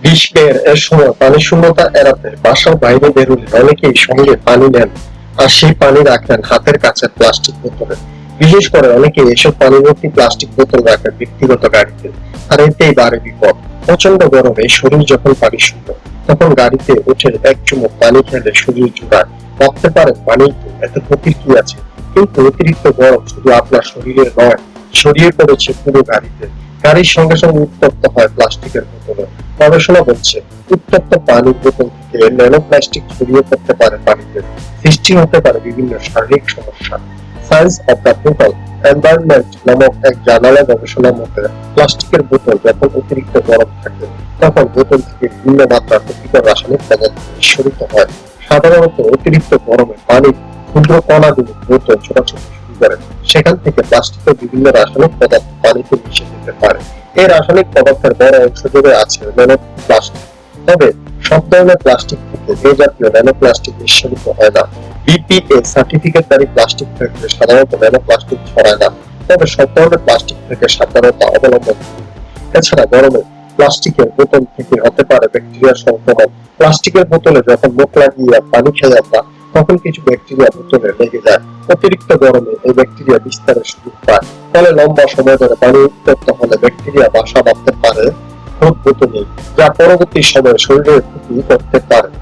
গ্রীষ্মের এর সময় পানি শূন্যতা এড়াতে বাসার বাইরে বেরোলে অনেকেই সঙ্গে পানি নেন, আর সেই পানি রাখেন হাতের কাছে প্লাস্টিক বোতলে। বিশেষ করে অনেকে এসব পানি ভর্তি প্লাস্টিক বোতল রাখেন ব্যক্তিগত গাড়িতে, আর এতেই বাড়ে বিপদ। প্রচন্ড গরমে শরীর যখন পানি শূন্য, তখন গাড়িতে উঠে এক চুমুক পানি খেলে শরীর জোড়ায়। ভাবতে পারেন পানি তো এত ক্ষতির কি আছে, কিন্তু অতিরিক্ত গরম শুধু আপনার শরীরে নয়, ছড়িয়ে পড়েছে পুরো গাড়িতে। গাড়ির সঙ্গে সঙ্গে উত্তপ্ত হয় প্লাস্টিকের বোতল। গবেষণা বলছে উত্তপ্ত পানির বোতল থেকে ন্যানো প্লাস্টিক ছড়িয়ে পড়তে পারে পানিতে, সৃষ্টি হতে পারে বিভিন্ন শারীরিক সমস্যা। Science of the total environment নামক এক জার্নালে গবেষণার মতে প্লাস্টিকের বোতল যখন অতিরিক্ত গরম থাকে, তখন বোতল থেকে ভিন্ন মাত্রার ক্ষতিকর রাসায়নিক পদার্থ নিঃসরিত হয়। সাধারণত অতিরিক্ত গরমে পানির ক্ষুদ্র কণাগুলো বোতল ছোটাছুটি শুরু করে, সেখান থেকে প্লাস্টিকের বিভিন্ন রাসায়নিক পদার্থ পানিতে মিশে যেতে পারে। এই রাসায়নিক পদার্থের বড় অংশ জুড়ে আছে ন্যানো প্লাস্টিক। তবে সব ধরনের প্লাস্টিক থেকে এ জাতীয় ন্যানো প্লাস্টিক নিঃসরিত হয় না। বিপিএ সার্টিফিকেটধারী প্লাস্টিক থেকে সাধারণত ন্যানো প্লাস্টিক ছড়ায় না, তবে সব ধরনের প্লাস্টিক থেকে সাবধানতা অবলম্বন করুন। এছাড়া গরমে প্লাস্টিকের বোতল থেকে হতে পারে ব্যাকটেরিয়া সংক্রমণ। প্লাস্টিকের বোতলে যখন মুখ লাগিয়ে পানি খেয়ে আমরা, তখন কিছু ব্যাকটেরিয়া বোতলে লেগে যায়। অতিরিক্ত গরমে এই ব্যাকটেরিয়া বিস্তারের সুযোগ পায়, ফলে লম্বা সময় ধরে পানি উত্তপ্ত হলে ব্যাকটেরিয়া বাসা বাঁধতে পারে ঠোঁট বোতলে, যা পরবর্তী সময়ে শরীরের ক্ষতি করতে পারে।